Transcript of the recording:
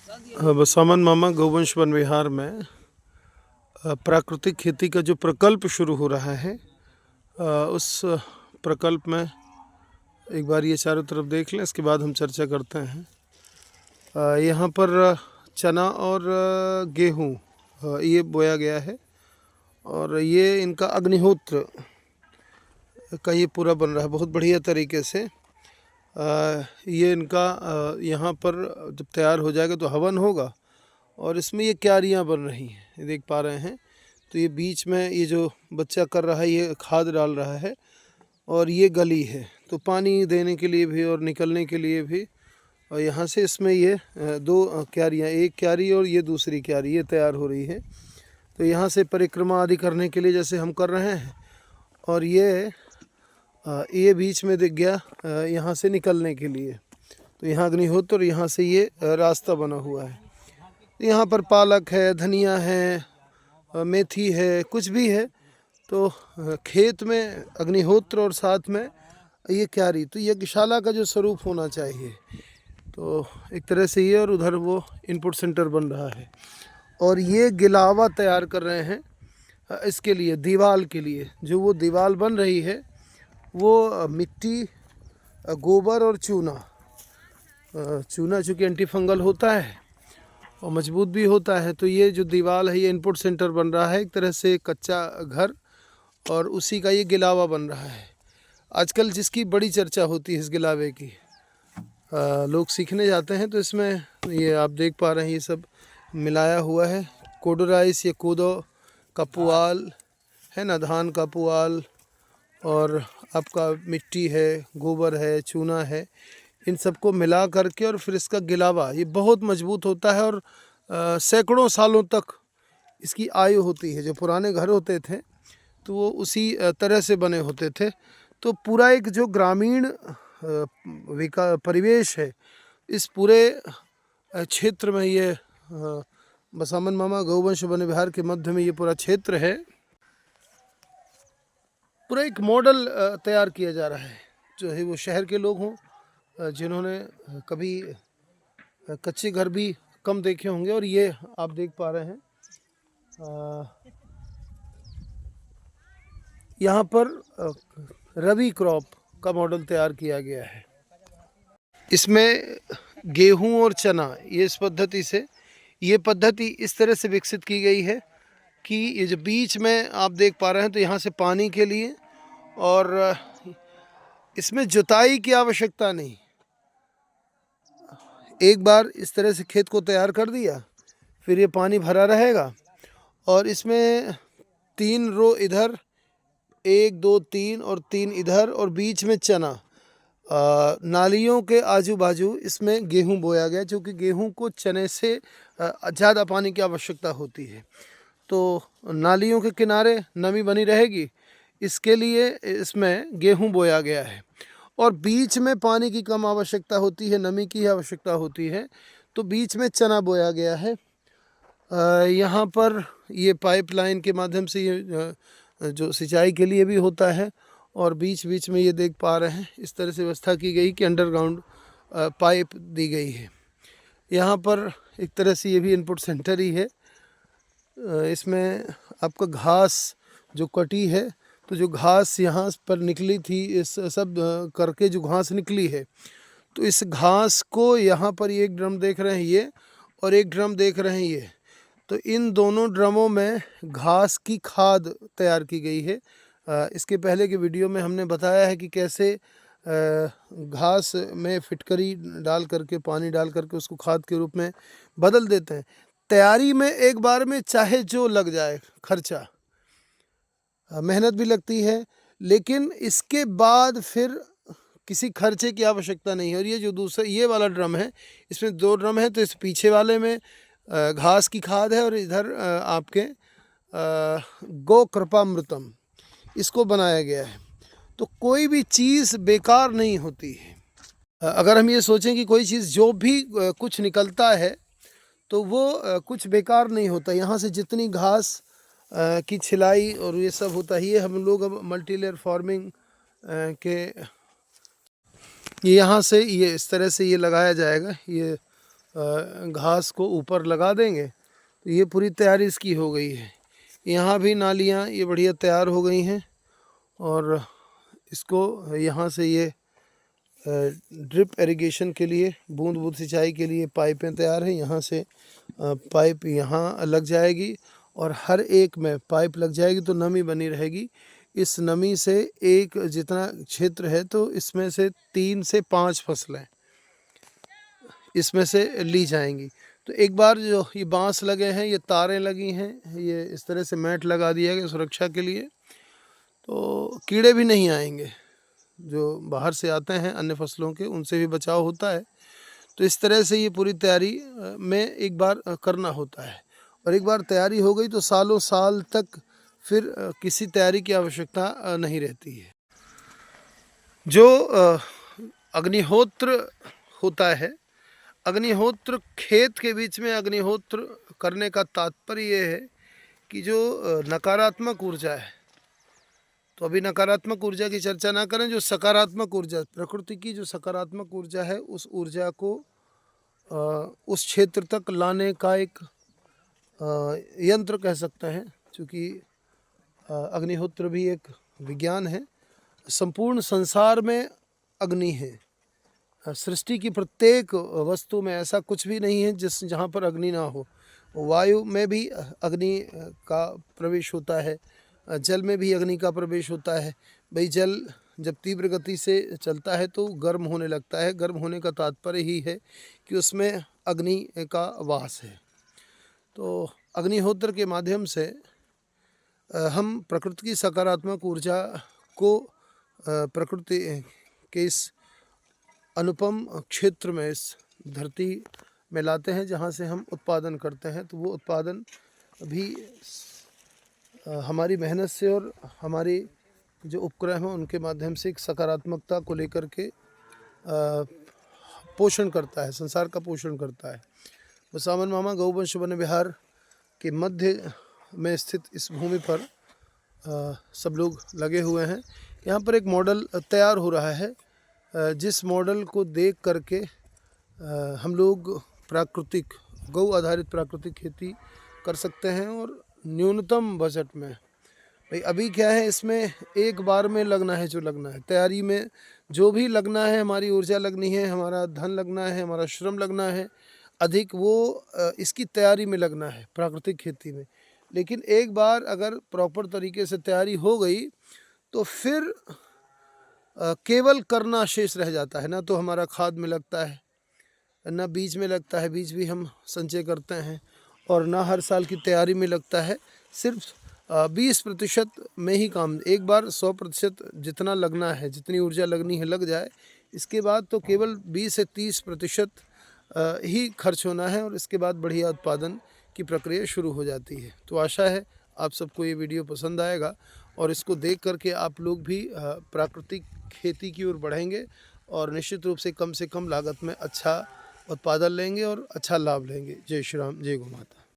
बसामन मामा गौवंश वन विहार में प्राकृतिक खेती का जो प्रकल्प शुरू हो रहा है, उस प्रकल्प में एक बार ये चारों तरफ देख लें, इसके बाद हम चर्चा करते हैं। यहाँ पर चना और गेहूँ ये बोया गया है और ये इनका अग्निहोत्र का ये पूरा बन रहा है बहुत बढ़िया तरीके से। ये इनका यहाँ पर जब तैयार हो जाएगा तो हवन होगा और इसमें ये क्यारियाँ बन रही हैं, ये देख पा रहे हैं। तो ये बीच में ये जो बच्चा कर रहा है ये खाद डाल रहा है और ये गली है, तो पानी देने के लिए भी और निकलने के लिए भी। और यहाँ से इसमें ये दो क्यारियाँ, एक क्यारी और ये दूसरी क्यारी ये तैयार हो रही है। तो यहाँ से परिक्रमा आदि करने के लिए जैसे हम कर रहे हैं, और ये बीच में दिख गया यहाँ से निकलने के लिए। तो यहाँ अग्निहोत्र और यहाँ से ये रास्ता बना हुआ है। यहाँ पर पालक है, धनिया है, मेथी है, कुछ भी है। तो खेत में अग्निहोत्र और साथ में ये क्यारी, तो यज्ञशाला का जो स्वरूप होना चाहिए। तो एक तरह से ये, और उधर वो इनपुट सेंटर बन रहा है और ये गिलावा तैयार कर रहे हैं इसके लिए, दीवार के लिए। जो वो दीवार बन रही है वो मिट्टी, गोबर और चूना चूँकि एंटी फंगल होता है और मजबूत भी होता है। तो ये जो दीवार है ये इनपुट सेंटर बन रहा है, एक तरह से कच्चा घर, और उसी का ये गिलावा बन रहा है। आजकल जिसकी बड़ी चर्चा होती है इस गिलावे की, लोग सीखने जाते हैं। तो इसमें ये आप देख पा रहे हैं ये सब मिलाया हुआ है। कोडो राइस, ये कोदो का पुआल है ना, धान का पुआल, और आपका मिट्टी है, गोबर है, चूना है, इन सबको मिला करके और फिर इसका गिलावा ये बहुत मजबूत होता है और सैकड़ों सालों तक इसकी आयु होती है। जो पुराने घर होते थे तो वो उसी तरह से बने होते थे। तो पूरा एक जो ग्रामीण परिवेश है, इस पूरे क्षेत्र में ये बसामन मामा गौवंश वन विहार के मध्य में ये पूरा क्षेत्र है। पूरा एक मॉडल तैयार किया जा रहा है। जो है वो शहर के लोग हों जिन्होंने कभी कच्चे घर भी कम देखे होंगे, और ये आप देख पा रहे हैं यहाँ पर रबी क्रॉप का मॉडल तैयार किया गया है। इसमें गेहूं और चना, ये इस पद्धति से, ये पद्धति इस तरह से विकसित की गई है कि ये जो बीच में आप देख पा रहे हैं, तो यहाँ से पानी के लिए, और इसमें जुताई की आवश्यकता नहीं। एक बार इस तरह से खेत को तैयार कर दिया, फिर ये पानी भरा रहेगा और इसमें 3 रो इधर, 1 2 3 और 3 इधर, और बीच में चना। नालियों के आजू बाजू इसमें गेहूं बोया गया, क्योंकि गेहूं को चने से ज़्यादा पानी की आवश्यकता होती है। तो नालियों के किनारे नमी बनी रहेगी, इसके लिए इसमें गेहूं बोया गया है। और बीच में पानी की कम आवश्यकता होती है, नमी की आवश्यकता होती है, तो बीच में चना बोया गया है। यहाँ पर ये पाइपलाइन के माध्यम से ये जो सिंचाई के लिए भी होता है, और बीच बीच में ये देख पा रहे हैं इस तरह से व्यवस्था की गई कि अंडरग्राउंड पाइप दी गई है। यहाँ पर एक तरह से ये भी इनपुट सेंटर ही है। इसमें आपका घास जो कटी है, तो जो घास यहाँ पर निकली थी, इस सब करके जो घास निकली है, तो इस घास को यहाँ पर एक ड्रम देख रहे हैं ये, और एक ड्रम देख रहे हैं ये। तो इन दोनों ड्रमों में घास की खाद तैयार की गई है। इसके पहले के वीडियो में हमने बताया है कि कैसे घास में फिटकरी डाल करके, पानी डाल करके उसको खाद के रूप में बदल देते हैं। तैयारी में एक बार में चाहे जो लग जाए खर्चा, मेहनत भी लगती है, लेकिन इसके बाद फिर किसी खर्चे की आवश्यकता नहीं है। और ये जो दूसरा ये वाला ड्रम है, इसमें 2 ड्रम है। तो इस पीछे वाले में घास की खाद है, और इधर आपके गौ कृपामृतम इसको बनाया गया है। तो कोई भी चीज़ बेकार नहीं होती है। अगर हम ये सोचें कि कोई चीज़ जो भी कुछ निकलता है तो वो कुछ बेकार नहीं होता। यहाँ से जितनी घास की छिलाई और ये सब होता है, ये हम लोग अब मल्टी लेयर फार्मिंग के, ये यहाँ से ये इस तरह से ये लगाया जाएगा। ये घास को ऊपर लगा देंगे। तो ये पूरी तैयारी इसकी हो गई है। यहाँ भी नालियाँ ये बढ़िया तैयार हो गई हैं और इसको यहाँ से ये ड्रिप इरिगेशन के लिए, बूंद बूंद सिंचाई के लिए पाइपें तैयार हैं। यहाँ से पाइप यहाँ लग जाएगी और हर एक में पाइप लग जाएगी तो नमी बनी रहेगी। इस नमी से एक जितना क्षेत्र है तो इसमें से 3 से 5 फसलें इसमें से ली जाएंगी। तो एक बार जो ये बांस लगे हैं, ये तारें लगी हैं, ये इस तरह से मैट लगा दिया गया सुरक्षा के लिए, तो कीड़े भी नहीं आएंगे। जो बाहर से आते हैं अन्य फसलों के, उनसे भी बचाव होता है। तो इस तरह से ये पूरी तैयारी में एक बार करना होता है और एक बार तैयारी हो गई तो सालों साल तक फिर किसी तैयारी की आवश्यकता नहीं रहती है। जो अग्निहोत्र होता है, अग्निहोत्र खेत के बीच में अग्निहोत्र करने का तात्पर्य ये है कि जो नकारात्मक ऊर्जा है, तो अभी नकारात्मक ऊर्जा की चर्चा ना करें, जो सकारात्मक ऊर्जा, प्रकृति की जो सकारात्मक ऊर्जा है, उस ऊर्जा को उस क्षेत्र तक लाने का एक यंत्र कह सकते हैं। क्योंकि अग्निहोत्र भी एक विज्ञान है। संपूर्ण संसार में अग्नि है। सृष्टि की प्रत्येक वस्तु में ऐसा कुछ भी नहीं है जहाँ पर अग्नि ना हो। वायु में भी अग्नि का प्रवेश होता है, जल में भी अग्नि का प्रवेश होता है। भाई जल जब तीव्र गति से चलता है तो गर्म होने लगता है। गर्म होने का तात्पर्य ही है कि उसमें अग्नि का वास है। तो अग्निहोत्र के माध्यम से हम प्रकृति की सकारात्मक ऊर्जा को प्रकृति के इस अनुपम क्षेत्र में, इस धरती में लाते हैं जहाँ से हम उत्पादन करते हैं। तो वो उत्पादन भी हमारी मेहनत से और हमारी जो उपग्रह हैं उनके माध्यम से एक सकारात्मकता को लेकर के पोषण करता है, संसार का पोषण करता है। बसावन मामा गौवंश वन विहार के मध्य में स्थित इस भूमि पर सब लोग लगे हुए हैं। यहाँ पर एक मॉडल तैयार हो रहा है, जिस मॉडल को देख करके हम लोग प्राकृतिक, गौ आधारित प्राकृतिक खेती कर सकते हैं और न्यूनतम बजट में। भाई अभी क्या है, इसमें एक बार में लगना है, जो लगना है तैयारी में, जो भी लगना है, हमारी ऊर्जा लगनी है, हमारा धन लगना है, हमारा श्रम लगना है अधिक, वो इसकी तैयारी में लगना है प्राकृतिक खेती में। लेकिन एक बार अगर प्रॉपर तरीके से तैयारी हो गई तो फिर केवल करना शेष रह जाता है। ना तो हमारा खाद में लगता है, ना बीज में लगता है, बीज भी हम संचय करते हैं, और ना हर साल की तैयारी में लगता है। सिर्फ 20% में ही काम, एक बार 100% जितना लगना है, जितनी ऊर्जा लगनी है लग जाए। इसके बाद तो केवल 20 से 30% ही खर्च होना है और इसके बाद बढ़िया उत्पादन की प्रक्रिया शुरू हो जाती है। तो आशा है आप सबको ये वीडियो पसंद आएगा और इसको देख करके आप लोग भी प्राकृतिक खेती की ओर बढ़ेंगे और निश्चित रूप से कम लागत में अच्छा उत्पादन लेंगे और अच्छा लाभ लेंगे। जय श्री राम, जय गौ माता।